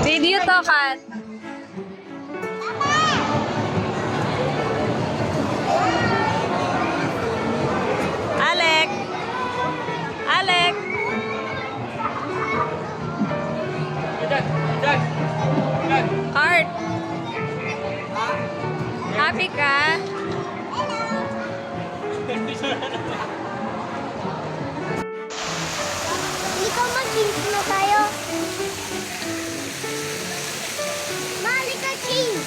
Video to, Kat. Alec! Alec! Art! Happy ka? Ikaw mag-change na tayo. Mali ka change.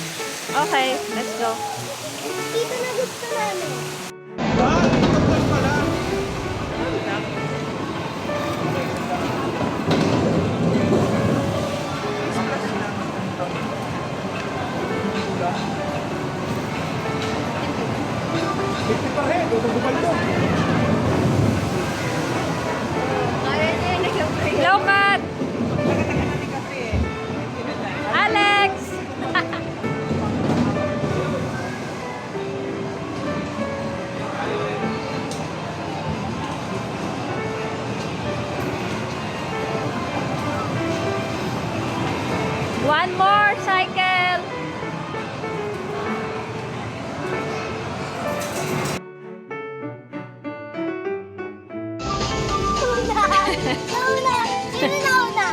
Okay, let's go. Dito na gusto namin. Hello, Kat! Alex! One more cycle! Nauna! Sino nauna?